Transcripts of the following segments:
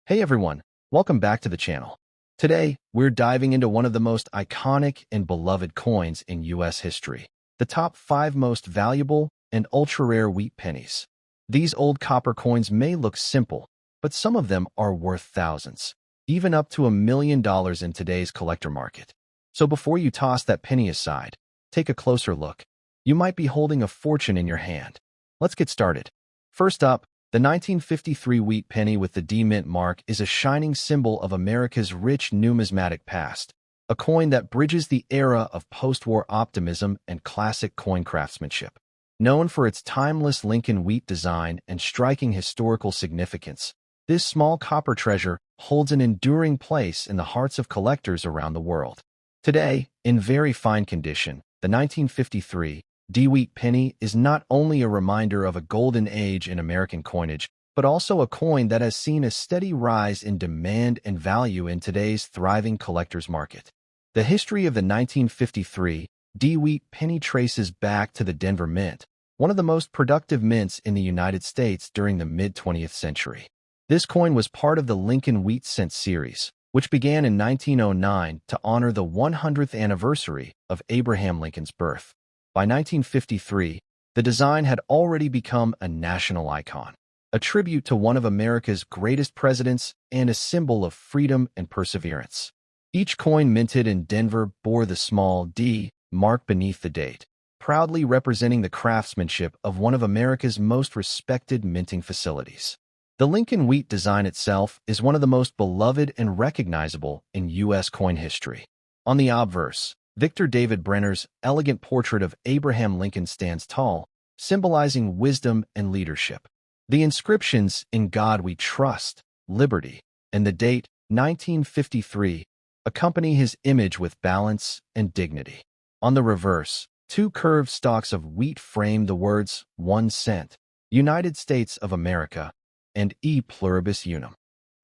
Hey everyone, welcome back to the channel. Today, we're diving into one of the most iconic and beloved coins in U.S. history, the top 5 most valuable and ultra-rare wheat pennies. These old copper coins may look simple, but some of them are worth thousands, even up to $1 million in today's collector market. So before you toss that penny aside, take a closer look. You might be holding a fortune in your hand. Let's get started. First up, the 1953 wheat penny with the D Mint mark is a shining symbol of America's rich numismatic past, a coin that bridges the era of post-war optimism and classic coin craftsmanship. Known for its timeless Lincoln wheat design and striking historical significance, this small copper treasure holds an enduring place in the hearts of collectors around the world. Today, in very fine condition, the 1953 D-Wheat penny is not only a reminder of a golden age in American coinage, but also a coin that has seen a steady rise in demand and value in today's thriving collector's market. The history of the 1953 D-Wheat penny traces back to the Denver Mint, one of the most productive mints in the United States during the mid-20th century. This coin was part of the Lincoln Wheat Cent series, which began in 1909 to honor the 100th anniversary of Abraham Lincoln's birth. By 1953, the design had already become a national icon, a tribute to one of America's greatest presidents and a symbol of freedom and perseverance. Each coin minted in Denver bore the small D mark beneath the date, proudly representing the craftsmanship of one of America's most respected minting facilities. The Lincoln Wheat design itself is one of the most beloved and recognizable in U.S. coin history. On the obverse, Victor David Brenner's elegant portrait of Abraham Lincoln stands tall, symbolizing wisdom and leadership. The inscriptions "In God We Trust," "Liberty," and the date 1953 accompany his image with balance and dignity. On the reverse, 2 curved stalks of wheat frame the words "1 cent," United States of America, and "E Pluribus Unum."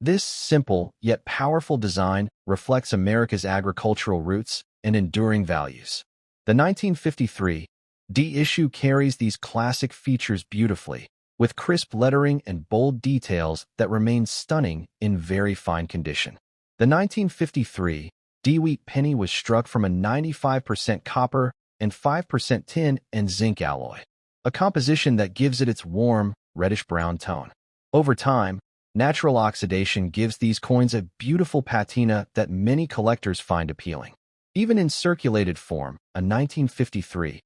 This simple yet powerful design reflects America's agricultural roots and enduring values. The 1953 D issue carries these classic features beautifully, with crisp lettering and bold details that remain stunning in very fine condition. The 1953 D-Wheat penny was struck from a 95% copper and 5% tin and zinc alloy, a composition that gives it its warm, reddish-brown tone. Over time, natural oxidation gives these coins a beautiful patina that many collectors find appealing. Even in circulated form, a 1953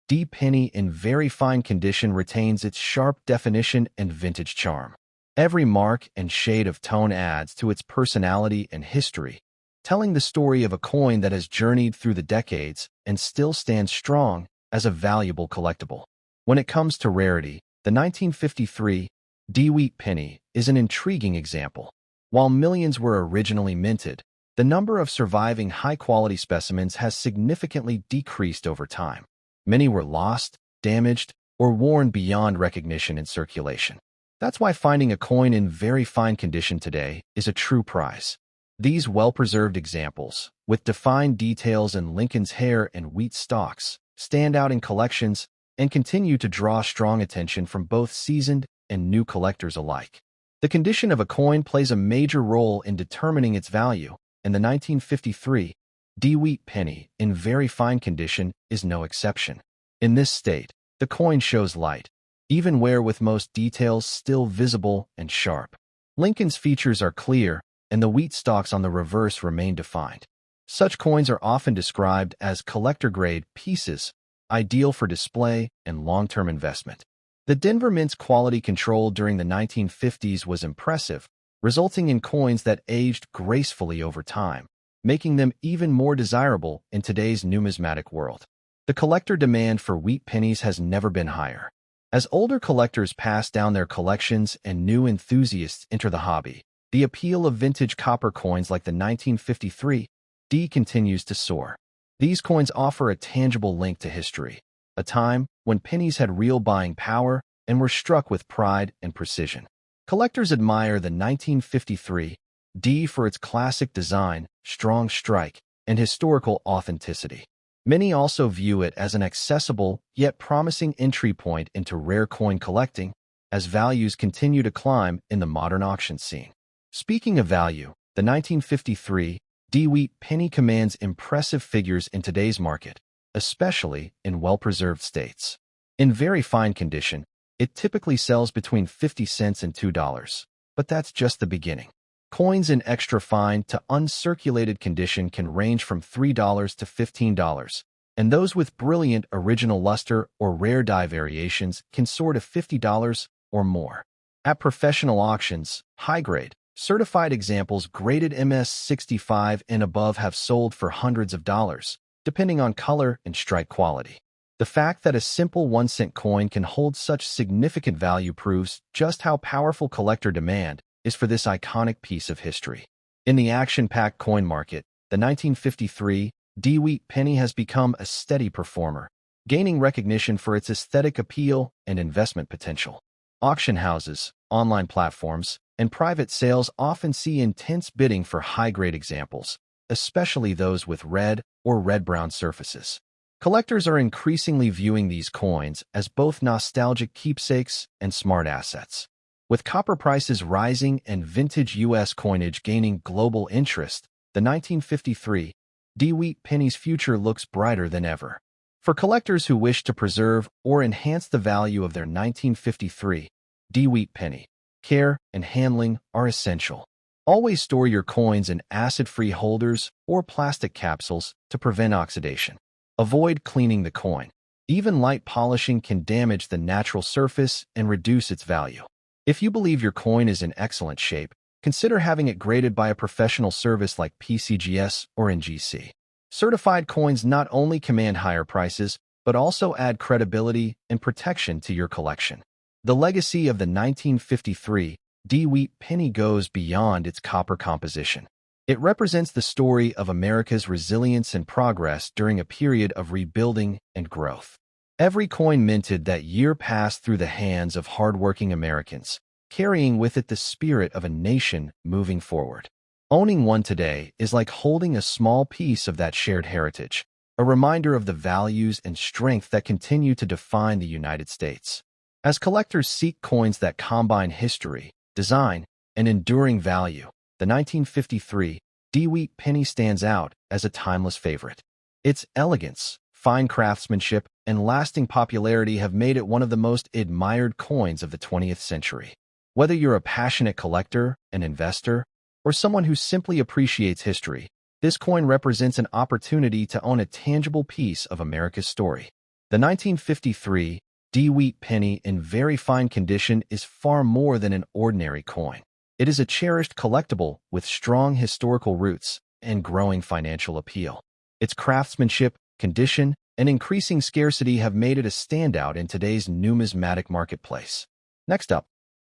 D penny in very fine condition retains its sharp definition and vintage charm. Every mark and shade of tone adds to its personality and history, telling the story of a coin that has journeyed through the decades and still stands strong as a valuable collectible. When it comes to rarity, the 1953 D-Wheat penny is an intriguing example. While millions were originally minted, the number of surviving high-quality specimens has significantly decreased over time. Many were lost, damaged, or worn beyond recognition in circulation. That's why finding a coin in very fine condition today is a true prize. These well-preserved examples, with defined details in Lincoln's hair and wheat stalks, stand out in collections and continue to draw strong attention from both seasoned and new collectors alike. The condition of a coin plays a major role in determining its value, and the 1953 D-Wheat penny in very fine condition is no exception. In this state, the coin shows light, even where with most details still visible and sharp. Lincoln's features are clear, and the wheat stalks on the reverse remain defined. Such coins are often described as collector-grade pieces, ideal for display and long-term investment. The Denver Mint's quality control during the 1950s was impressive, resulting in coins that aged gracefully over time, making them even more desirable in today's numismatic world. The collector demand for wheat pennies has never been higher. As older collectors pass down their collections and new enthusiasts enter the hobby, the appeal of vintage copper coins like the 1953 D continues to soar. These coins offer a tangible link to history, a time when pennies had real buying power and were struck with pride and precision. Collectors admire the 1953 D for its classic design, strong strike, and historical authenticity. Many also view it as an accessible yet promising entry point into rare coin collecting as values continue to climb in the modern auction scene. Speaking of value, the 1953 D wheat penny commands impressive figures in today's market, especially in well-preserved states. In very fine condition, it typically sells between 50 cents and $2. But that's just the beginning. Coins in extra fine to uncirculated condition can range from $3 to $15, and those with brilliant original luster or rare dye variations can soar to $50 or more. At professional auctions, high-grade, certified examples graded MS-65 and above have sold for hundreds of dollars, depending on color and strike quality. The fact that a simple 1-cent coin can hold such significant value proves just how powerful collector demand is for this iconic piece of history. In the action-packed coin market, the 1953 D wheat penny has become a steady performer, gaining recognition for its aesthetic appeal and investment potential. Auction houses, online platforms, and private sales often see intense bidding for high-grade examples, especially those with red or red-brown surfaces. Collectors are increasingly viewing these coins as both nostalgic keepsakes and smart assets. With copper prices rising and vintage U.S. coinage gaining global interest, the 1953 D wheat penny's future looks brighter than ever. For collectors who wish to preserve or enhance the value of their 1953 D wheat penny, care and handling are essential. Always store your coins in acid-free holders or plastic capsules to prevent oxidation. Avoid cleaning the coin. Even light polishing can damage the natural surface and reduce its value. If you believe your coin is in excellent shape, consider having it graded by a professional service like PCGS or NGC. Certified coins not only command higher prices, but also add credibility and protection to your collection. The legacy of the 1953 D wheat penny goes beyond its copper composition. It represents the story of America's resilience and progress during a period of rebuilding and growth. Every coin minted that year passed through the hands of hardworking Americans, carrying with it the spirit of a nation moving forward. Owning one today is like holding a small piece of that shared heritage, a reminder of the values and strength that continue to define the United States. As collectors seek coins that combine history, design, and enduring value, the 1953 D wheat penny stands out as a timeless favorite. Its elegance, fine craftsmanship, and lasting popularity have made it one of the most admired coins of the 20th century. Whether you're a passionate collector, an investor, or someone who simply appreciates history, this coin represents an opportunity to own a tangible piece of America's story. The 1953 D wheat penny in very fine condition is far more than an ordinary coin. It is a cherished collectible with strong historical roots and growing financial appeal. Its craftsmanship, condition, and increasing scarcity have made it a standout in today's numismatic marketplace. Next up,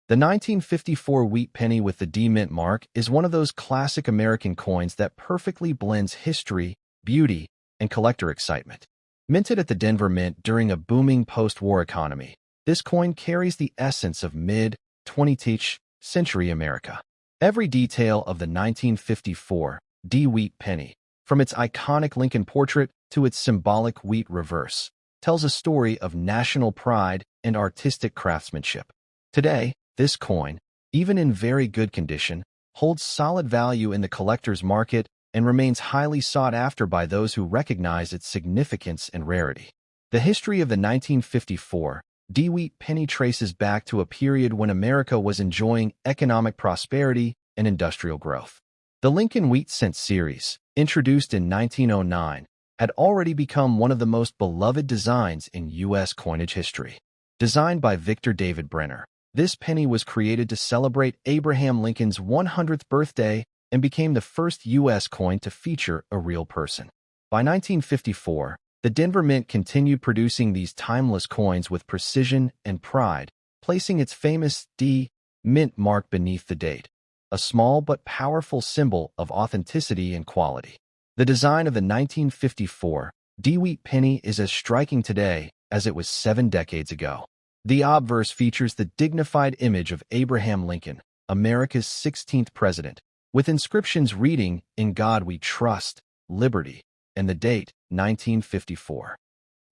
the 1954 wheat penny with the D mint mark is one of those classic American coins that perfectly blends history, beauty, and collector excitement. Minted at the Denver Mint during a booming post-war economy, this coin carries the essence of mid-20th century America. Every detail of the 1954 D wheat penny, from its iconic Lincoln portrait to its symbolic wheat reverse, tells a story of national pride and artistic craftsmanship. Today, this coin, even in very good condition, holds solid value in the collector's market and remains highly sought after by those who recognize its significance and rarity. The history of the 1954 D wheat penny traces back to a period when America was enjoying economic prosperity and industrial growth. The Lincoln Wheat Cent series, introduced in 1909, had already become one of the most beloved designs in U.S. coinage history. Designed by Victor David Brenner, this penny was created to celebrate Abraham Lincoln's 100th birthday and became the first U.S. coin to feature a real person. By 1954, the Denver Mint continued producing these timeless coins with precision and pride, placing its famous D mint mark beneath the date, a small but powerful symbol of authenticity and quality. The design of the 1954 D wheat penny is as striking today as it was 7 decades ago. The obverse features the dignified image of Abraham Lincoln, America's 16th president, with inscriptions reading, "In God We Trust, Liberty," and the date, 1954.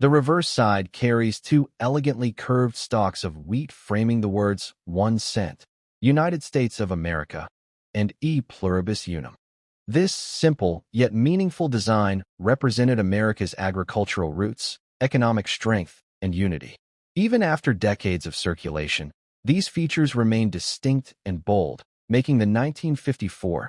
The reverse side carries 2 elegantly curved stalks of wheat framing the words 1 cent, United States of America, and E pluribus unum. This simple yet meaningful design represented America's agricultural roots, economic strength, and unity. Even after decades of circulation, these features remain distinct and bold, making the 1954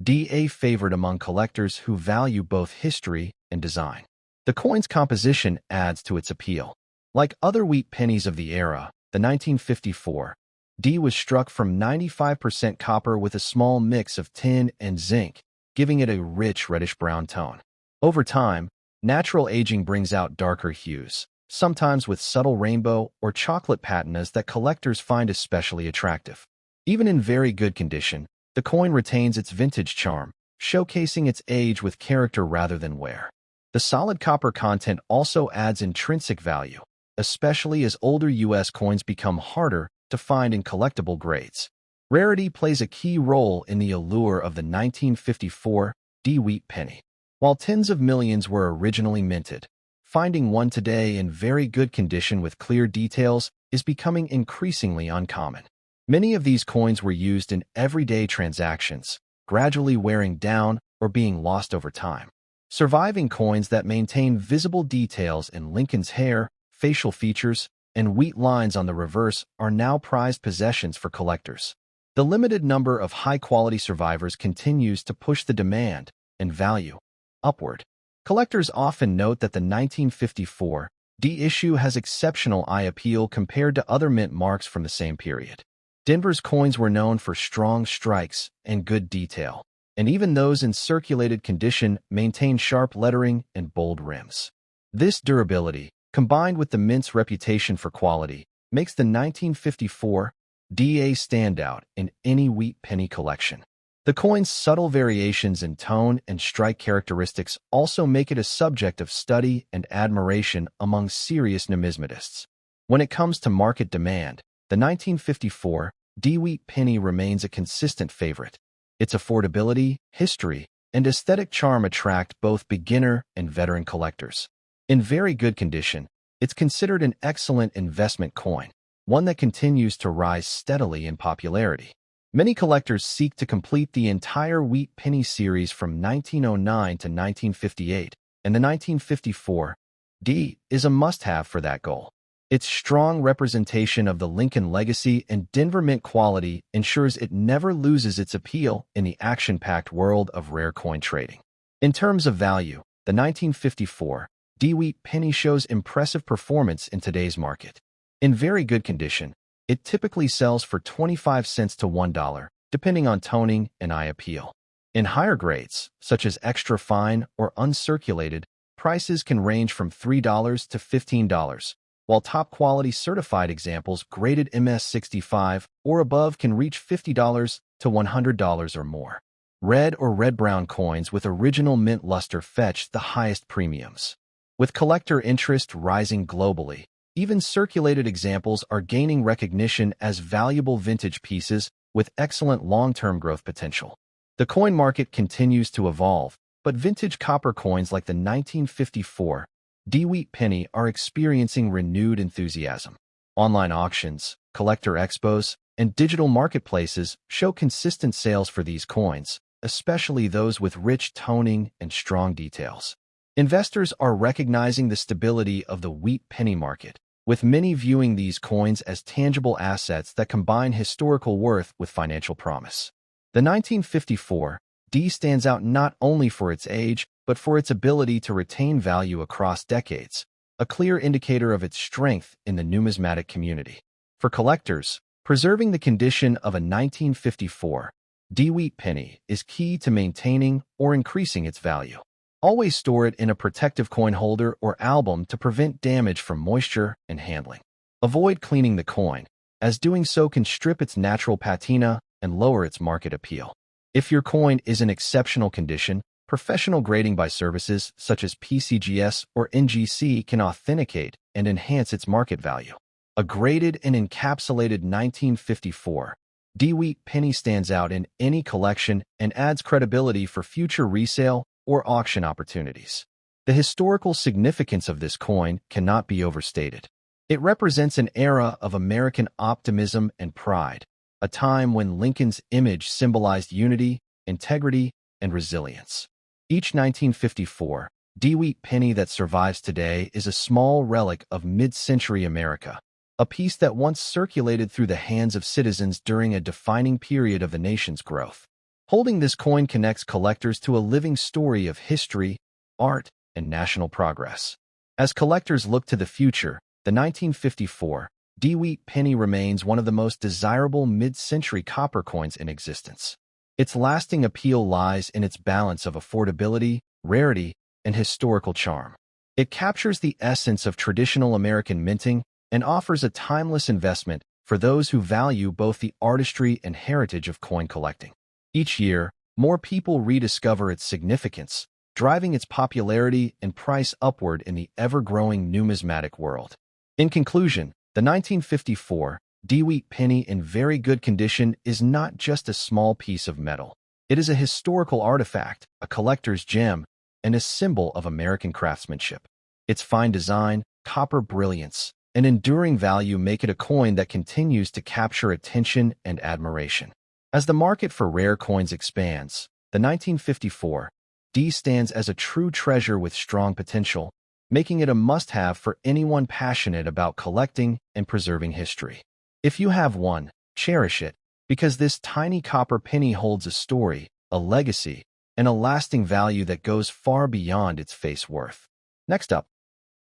a favorite among collectors who value both history and design. The coin's composition adds to its appeal. Like other wheat pennies of the era, the 1954 D was struck from 95% copper with a small mix of tin and zinc, giving it a rich reddish-brown tone. Over time, natural aging brings out darker hues, sometimes with subtle rainbow or chocolate patinas that collectors find especially attractive. Even in very good condition, the coin retains its vintage charm, showcasing its age with character rather than wear. The solid copper content also adds intrinsic value, especially as older U.S. coins become harder to find in collectible grades. Rarity plays a key role in the allure of the 1954 D wheat penny. While tens of millions were originally minted, finding one today in very good condition with clear details is becoming increasingly uncommon. Many of these coins were used in everyday transactions, gradually wearing down or being lost over time. Surviving coins that maintain visible details in Lincoln's hair, facial features, and wheat lines on the reverse are now prized possessions for collectors. The limited number of high-quality survivors continues to push the demand and value upward. Collectors often note that the 1954 D issue has exceptional eye appeal compared to other mint marks from the same period. Denver's coins were known for strong strikes and good detail, and even those in circulated condition maintain sharp lettering and bold rims. This durability, combined with the mint's reputation for quality, makes the 1954 DA stand out in any wheat penny collection. The coin's subtle variations in tone and strike characteristics also make it a subject of study and admiration among serious numismatists. When it comes to market demand, the 1954 D wheat penny remains a consistent favorite. Its affordability, history, and aesthetic charm attract both beginner and veteran collectors. In very good condition, it's considered an excellent investment coin, one that continues to rise steadily in popularity. Many collectors seek to complete the entire wheat penny series from 1909 to 1958, and the 1954 D is a must-have for that goal. Its strong representation of the Lincoln legacy and Denver mint quality ensures it never loses its appeal in the action-packed world of rare coin trading. In terms of value, the 1954 D wheat penny shows impressive performance in today's market. In very good condition, it typically sells for 25 cents to $1, depending on toning and eye appeal. In higher grades, such as extra fine or uncirculated, prices can range from $3 to $15, while top-quality certified examples graded MS65 or above can reach $50 to $100 or more. Red or red-brown coins with original mint luster fetch the highest premiums. With collector interest rising globally, even circulated examples are gaining recognition as valuable vintage pieces with excellent long-term growth potential. The coin market continues to evolve, but vintage copper coins like the 1954 D wheat penny are experiencing renewed enthusiasm. Online auctions, collector expos, and digital marketplaces show consistent sales for these coins, especially those with rich toning and strong details. Investors are recognizing the stability of the wheat penny market, with many viewing these coins as tangible assets that combine historical worth with financial promise. The 1954 D stands out not only for its age, but for its ability to retain value across decades, a clear indicator of its strength in the numismatic community. For collectors, preserving the condition of a 1954 D wheat penny is key to maintaining or increasing its value. Always store it in a protective coin holder or album to prevent damage from moisture and handling. Avoid cleaning the coin, as doing so can strip its natural patina and lower its market appeal. If your coin is in exceptional condition, professional grading by services such as PCGS or NGC can authenticate and enhance its market value. A graded and encapsulated 1954 D wheat penny stands out in any collection and adds credibility for future resale or auction opportunities. The historical significance of this coin cannot be overstated. It represents an era of American optimism and pride, a time when Lincoln's image symbolized unity, integrity, and resilience. Each 1954 D-Wheat penny that survives today is a small relic of mid-century America, a piece that once circulated through the hands of citizens during a defining period of the nation's growth. Holding this coin connects collectors to a living story of history, art, and national progress. As collectors look to the future, the 1954 D-Wheat penny remains one of the most desirable mid-century copper coins in existence. Its lasting appeal lies in its balance of affordability, rarity, and historical charm. It captures the essence of traditional American minting and offers a timeless investment for those who value both the artistry and heritage of coin collecting. Each year, more people rediscover its significance, driving its popularity and price upward in the ever-growing numismatic world. In conclusion, the 1954 D-Wheat penny in very good condition is not just a small piece of metal. It is a historical artifact, a collector's gem, and a symbol of American craftsmanship. Its fine design, copper brilliance, and enduring value make it a coin that continues to capture attention and admiration. As the market for rare coins expands, the 1954 D stands as a true treasure with strong potential, making it a must-have for anyone passionate about collecting and preserving history. If you have one, cherish it, because this tiny copper penny holds a story, a legacy, and a lasting value that goes far beyond its face worth. Next up,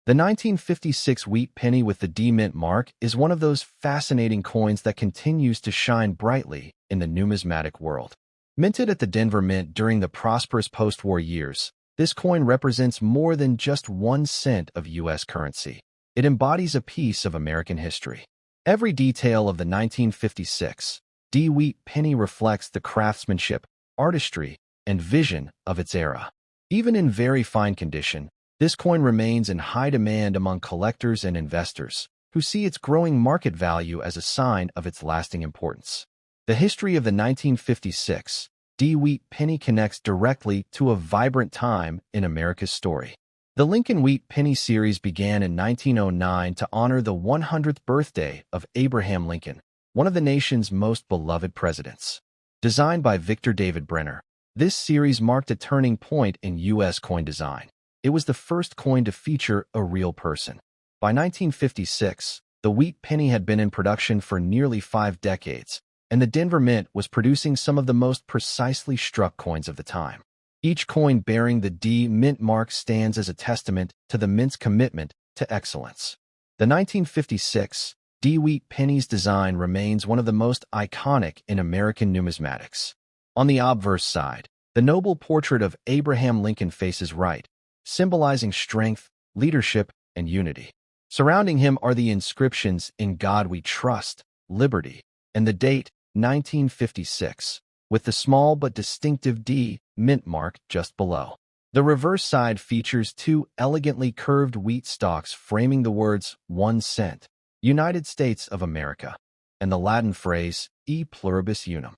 the 1956 wheat penny with the D mint mark is one of those fascinating coins that continues to shine brightly in the numismatic world. Minted at the Denver Mint during the prosperous post-war years, this coin represents more than just 1 cent of U.S. currency. It embodies a piece of American history. Every detail of the 1956 D-Wheat penny reflects the craftsmanship, artistry, and vision of its era. Even in very fine condition, this coin remains in high demand among collectors and investors, who see its growing market value as a sign of its lasting importance. The history of the 1956 D-Wheat penny connects directly to a vibrant time in America's story. The Lincoln Wheat Penny series began in 1909 to honor the 100th birthday of Abraham Lincoln, one of the nation's most beloved presidents. Designed by Victor David Brenner, this series marked a turning point in U.S. coin design. It was the first coin to feature a real person. By 1956, the wheat penny had been in production for nearly 5 decades, and the Denver Mint was producing some of the most precisely struck coins of the time. Each coin bearing the D Mint mark stands as a testament to the Mint's commitment to excellence. The 1956 D-Wheat penny's design remains one of the most iconic in American numismatics. On the obverse side, the noble portrait of Abraham Lincoln faces right, symbolizing strength, leadership, and unity. Surrounding him are the inscriptions "In God We Trust," "Liberty," and the date 1956, with the small but distinctive D Mint mark just below. The reverse side features 2 elegantly curved wheat stalks framing the words 1 cent, United States of America, and the Latin phrase E pluribus unum.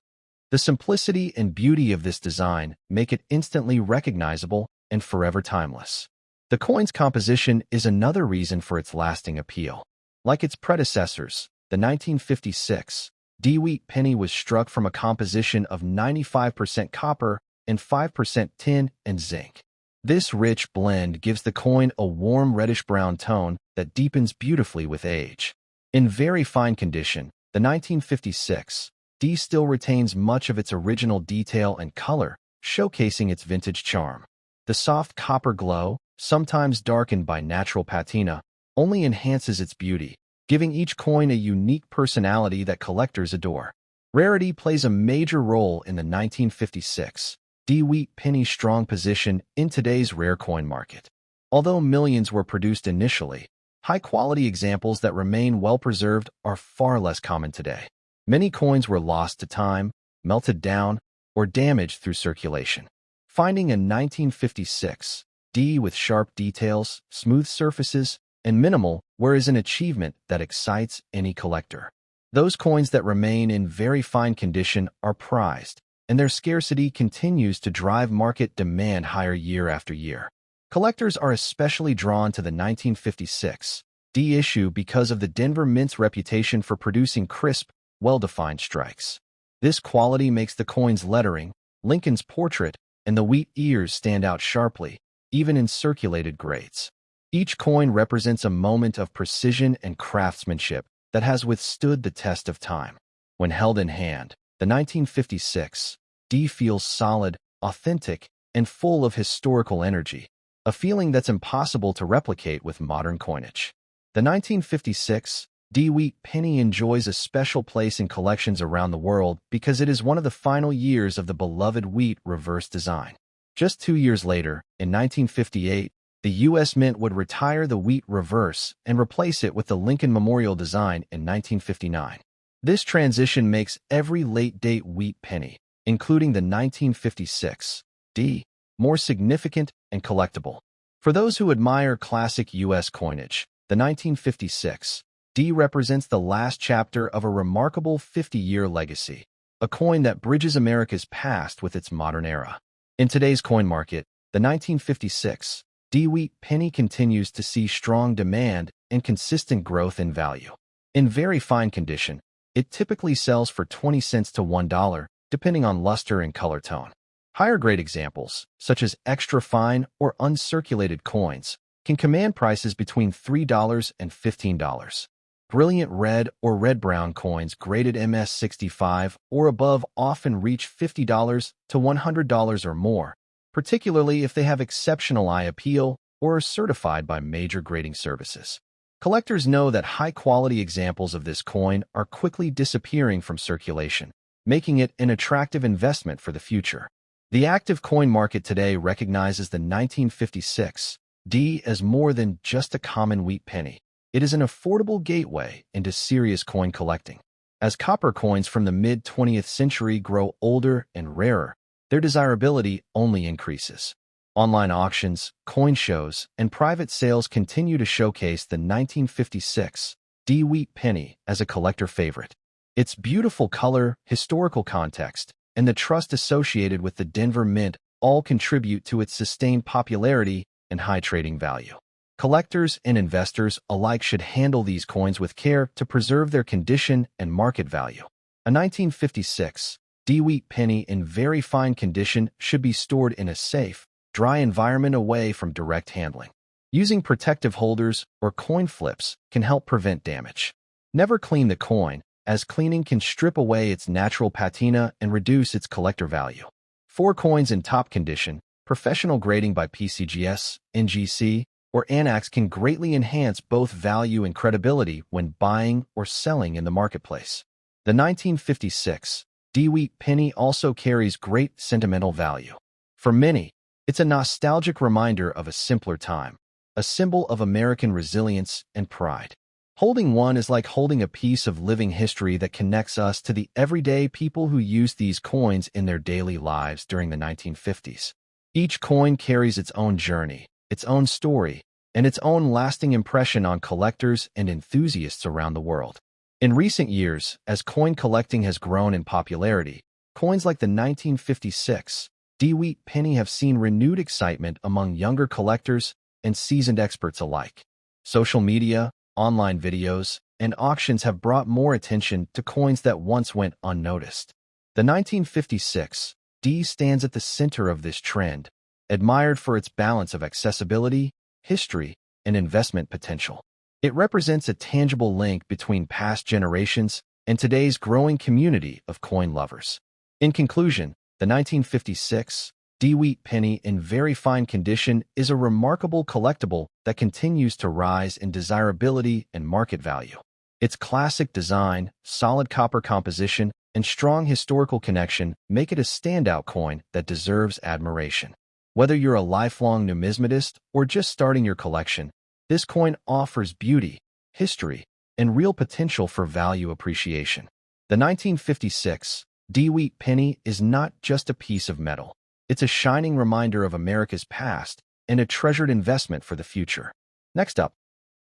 The simplicity and beauty of this design make it instantly recognizable and forever timeless. The coin's composition is another reason for its lasting appeal. Like its predecessors, the 1956 D-Wheat penny was struck from a composition of 95% copper and 5% tin and zinc. This rich blend gives the coin a warm reddish-brown tone that deepens beautifully with age. In very fine condition, the 1956 D still retains much of its original detail and color, showcasing its vintage charm. The soft copper glow, sometimes darkened by natural patina, only enhances its beauty, giving each coin a unique personality that collectors adore. Rarity plays a major role in the 1956 D-Wheat penny's strong position in today's rare coin market. Although millions were produced initially, high-quality examples that remain well-preserved are far less common today. Many coins were lost to time, melted down, or damaged through circulation. Finding a 1956 D with sharp details, smooth surfaces, and minimal wear is an achievement that excites any collector. Those coins that remain in very fine condition are prized, and their scarcity continues to drive market demand higher year after year. Collectors are especially drawn to the 1956 D issue because of the Denver Mint's reputation for producing crisp, well-defined strikes. This quality makes the coin's lettering, Lincoln's portrait, and the wheat ears stand out sharply, even in circulated grades. Each coin represents a moment of precision and craftsmanship that has withstood the test of time. When held in hand, the 1956 D feels solid, authentic, and full of historical energy, a feeling that's impossible to replicate with modern coinage. The 1956 D wheat penny enjoys a special place in collections around the world because it is one of the final years of the beloved wheat reverse design. Just 2 years later, in 1958, the U.S. Mint would retire the wheat reverse and replace it with the Lincoln Memorial design in 1959. This transition makes every late-date wheat penny, including the 1956 D, more significant and collectible. For those who admire classic U.S. coinage, the 1956 D represents the last chapter of a remarkable 50-year legacy, a coin that bridges America's past with its modern era. In today's coin market, the 1956 D wheat penny continues to see strong demand and consistent growth in value. In very fine condition, it typically sells for 20 cents to $1, depending on luster and color tone. Higher-grade examples, such as extra fine or uncirculated coins, can command prices between $3 and $15. Brilliant red or red-brown coins graded MS65 or above often reach $50 to $100 or more, particularly if they have exceptional eye appeal or are certified by major grading services. Collectors know that high-quality examples of this coin are quickly disappearing from circulation, making it an attractive investment for the future. The active coin market today recognizes the 1956 D as more than just a common wheat penny. It is an affordable gateway into serious coin collecting. As copper coins from the mid-20th century grow older and rarer, their desirability only increases. Online auctions, coin shows, and private sales continue to showcase the 1956 D wheat penny as a collector favorite. Its beautiful color, historical context, and the trust associated with the Denver Mint all contribute to its sustained popularity and high trading value. Collectors and investors alike should handle these coins with care to preserve their condition and market value. A 1956 D wheat penny in very fine condition should be stored in a safe, dry environment away from direct handling. Using protective holders or coin flips can help prevent damage. Never clean the coin, as cleaning can strip away its natural patina and reduce its collector value. For coins in top condition, professional grading by PCGS, NGC, or ANAX can greatly enhance both value and credibility when buying or selling in the marketplace. The 1956 D wheat penny also carries great sentimental value. For many, it's a nostalgic reminder of a simpler time, a symbol of American resilience and pride. Holding one is like holding a piece of living history that connects us to the everyday people who used these coins in their daily lives during the 1950s. Each coin carries its own journey, its own story, and its own lasting impression on collectors and enthusiasts around the world. In recent years, as coin collecting has grown in popularity, coins like the 1956 D wheat penny have seen renewed excitement among younger collectors and seasoned experts alike. Social media, online videos, and auctions have brought more attention to coins that once went unnoticed. The 1956 D stands at the center of this trend, admired for its balance of accessibility, history, and investment potential. It represents a tangible link between past generations and today's growing community of coin lovers. In conclusion, the 1956 D wheat penny in very fine condition is a remarkable collectible that continues to rise in desirability and market value. Its classic design, solid copper composition, and strong historical connection make it a standout coin that deserves admiration. Whether you're a lifelong numismatist or just starting your collection, this coin offers beauty, history, and real potential for value appreciation. The 1956 D wheat penny is not just a piece of metal. It's a shining reminder of America's past and a treasured investment for the future. Next up,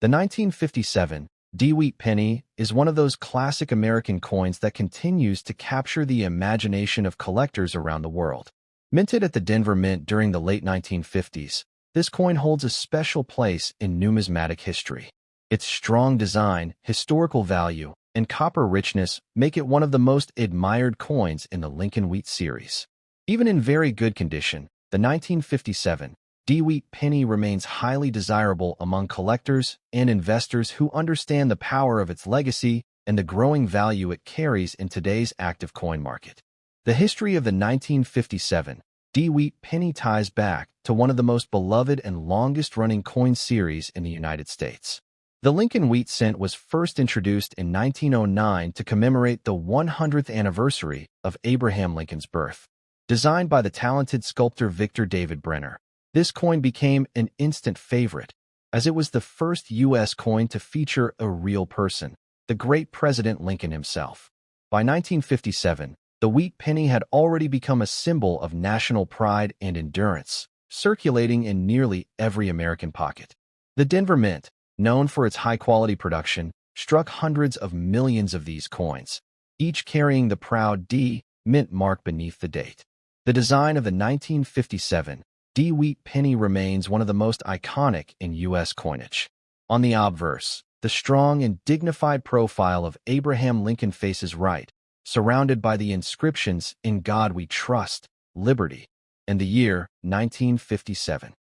the 1957 D wheat penny is one of those classic American coins that continues to capture the imagination of collectors around the world. Minted at the Denver Mint during the late 1950s, this coin holds a special place in numismatic history. Its strong design, historical value, and copper richness make it one of the most admired coins in the Lincoln Wheat series. Even in very good condition, the 1957 D-Wheat penny remains highly desirable among collectors and investors who understand the power of its legacy and the growing value it carries in today's active coin market. The history of the 1957 D-Wheat penny ties back to one of the most beloved and longest-running coin series in the United States. The Lincoln Wheat cent was first introduced in 1909 to commemorate the 100th anniversary of Abraham Lincoln's birth. Designed by the talented sculptor Victor David Brenner, this coin became an instant favorite, as it was the first U.S. coin to feature a real person, the great President Lincoln himself. By 1957, the wheat penny had already become a symbol of national pride and endurance, circulating in nearly every American pocket. The Denver Mint, known for its high-quality production, struck hundreds of millions of these coins, each carrying the proud D Mint mark beneath the date. The design of the 1957 D-Wheat penny remains one of the most iconic in U.S. coinage. On the obverse, the strong and dignified profile of Abraham Lincoln faces right, surrounded by the inscriptions "In God We Trust," "Liberty," and the year 1957.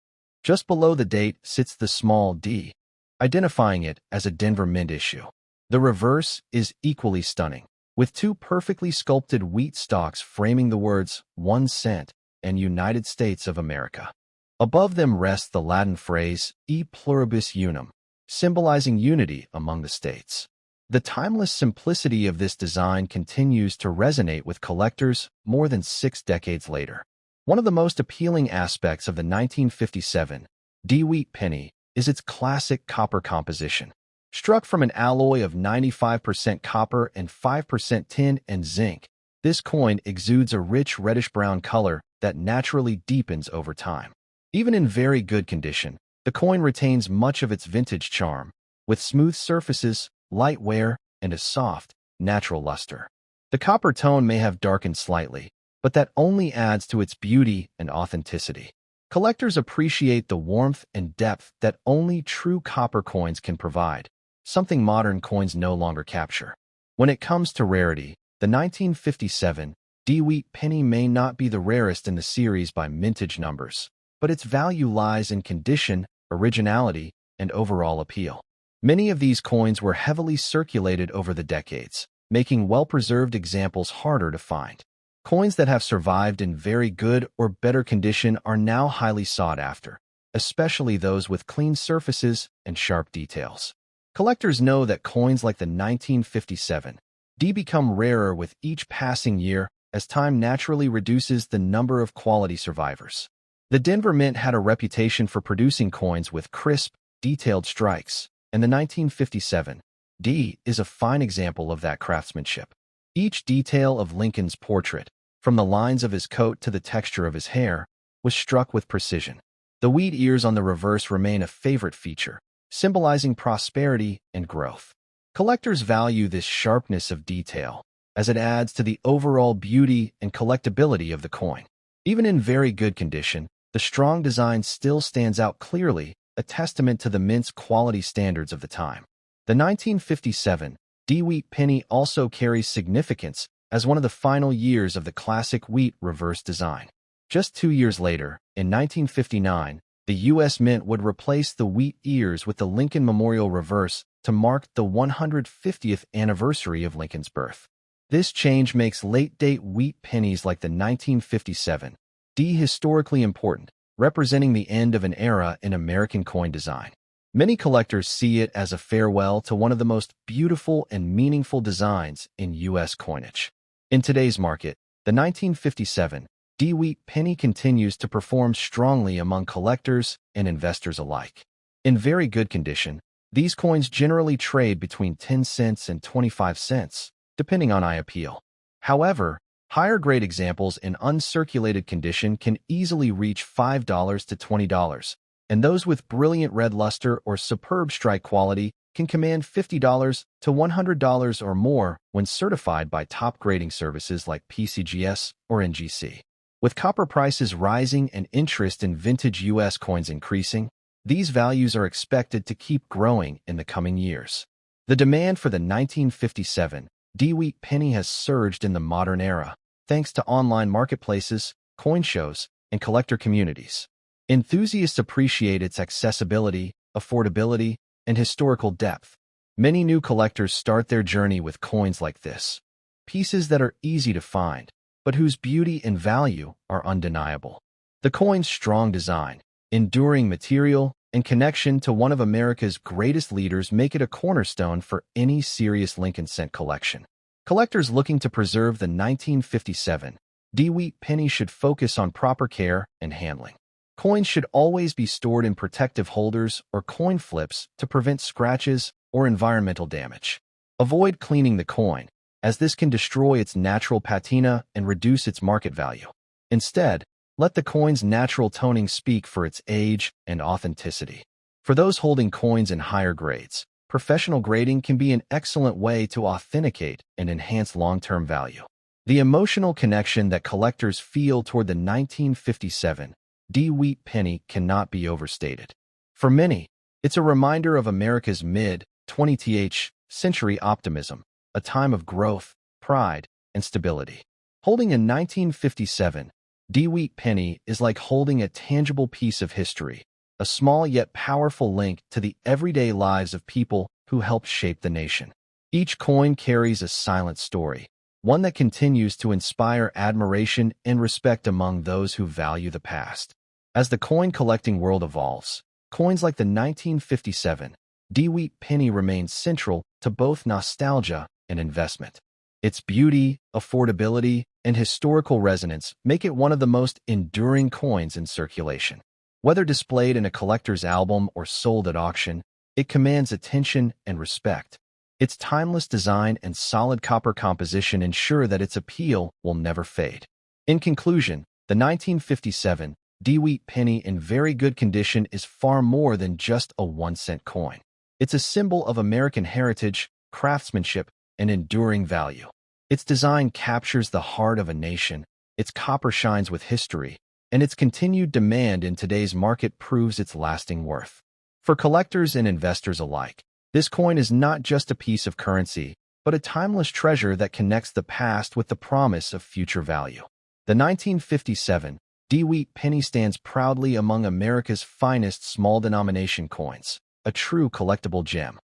Just below the date sits the small d, identifying it as a Denver Mint issue. The reverse is equally stunning, with two perfectly sculpted wheat stalks framing the words "1 cent" and United States of America. Above them rests the Latin phrase "E pluribus unum," symbolizing unity among the states. The timeless simplicity of this design continues to resonate with collectors more than 6 decades later. One of the most appealing aspects of the 1957 D-Wheat penny is its classic copper composition. Struck from an alloy of 95% copper and 5% tin and zinc, this coin exudes a rich reddish-brown color that naturally deepens over time. Even in very good condition, the coin retains much of its vintage charm, with smooth surfaces, light wear, and a soft, natural luster. The copper tone may have darkened slightly, but that only adds to its beauty and authenticity. Collectors appreciate the warmth and depth that only true copper coins can provide, something modern coins no longer capture. When it comes to rarity, the 1957 D-Wheat penny may not be the rarest in the series by mintage numbers, but its value lies in condition, originality, and overall appeal. Many of these coins were heavily circulated over the decades, making well-preserved examples harder to find. Coins that have survived in very good or better condition are now highly sought after, especially those with clean surfaces and sharp details. Collectors know that coins like the 1957 D become rarer with each passing year as time naturally reduces the number of quality survivors. The Denver Mint had a reputation for producing coins with crisp, detailed strikes, and the 1957 D is a fine example of that craftsmanship. Each detail of Lincoln's portrait, from the lines of his coat to the texture of his hair, was struck with precision. The wheat ears on the reverse remain a favorite feature, symbolizing prosperity and growth. Collectors value this sharpness of detail, as it adds to the overall beauty and collectability of the coin. Even in very good condition, the strong design still stands out clearly, a testament to the mint's quality standards of the time. The 1957 D-Wheat penny also carries significance as one of the final years of the classic wheat reverse design. Just 2 years later, in 1959, the U.S. Mint would replace the wheat ears with the Lincoln Memorial reverse to mark the 150th anniversary of Lincoln's birth. This change makes late-date wheat pennies like the 1957 D historically important, representing the end of an era in American coin design. Many collectors see it as a farewell to one of the most beautiful and meaningful designs in U.S. coinage. In today's market, the 1957 D-Wheat penny continues to perform strongly among collectors and investors alike. In very good condition, these coins generally trade between 10 cents and 25 cents, depending on eye appeal. However, higher-grade examples in uncirculated condition can easily reach $5 to $20, and those with brilliant red luster or superb strike quality can command $50 to $100 or more when certified by top grading services like PCGS or NGC. With copper prices rising and interest in vintage U.S. coins increasing, These values are expected to keep growing in the coming years. The demand for the 1957 D-Wheat penny has surged in the modern era, thanks to online marketplaces, coin shows, and collector communities. Enthusiasts appreciate its accessibility, affordability, and historical depth. Many new collectors start their journey with coins like this, pieces that are easy to find, but whose beauty and value are undeniable. The coin's strong design, enduring material, and connection to one of America's greatest leaders make it a cornerstone for any serious Lincoln cent collection. Collectors looking to preserve the 1957 D-Wheat penny should focus on proper care and handling. Coins should always be stored in protective holders or coin flips to prevent scratches or environmental damage. Avoid cleaning the coin, as this can destroy its natural patina and reduce its market value. Instead, let the coin's natural toning speak for its age and authenticity. For those holding coins in higher grades, professional grading can be an excellent way to authenticate and enhance long-term value. The emotional connection that collectors feel toward the 1957 D-Wheat penny cannot be overstated. For many, it's a reminder of America's mid-20th century optimism, a time of growth, pride, and stability. Holding a 1957 D-Wheat penny is like holding a tangible piece of history, a small yet powerful link to the everyday lives of people who helped shape the nation. Each coin carries a silent story, one that continues to inspire admiration and respect among those who value the past. As the coin collecting world evolves, coins like the 1957 D-Wheat penny remain central to both nostalgia and investment. Its beauty, affordability, and historical resonance make it one of the most enduring coins in circulation. Whether displayed in a collector's album or sold at auction, it commands attention and respect. Its timeless design and solid copper composition ensure that its appeal will never fade. In conclusion, the 1957 D-Wheat penny in very good condition is far more than just a 1-cent coin. It's a symbol of American heritage, craftsmanship, and enduring value. Its design captures the heart of a nation, its copper shines with history, and its continued demand in today's market proves its lasting worth. For collectors and investors alike, this coin is not just a piece of currency, but a timeless treasure that connects the past with the promise of future value. The 1957 D-Wheat penny stands proudly among America's finest small-denomination coins, a true collectible gem.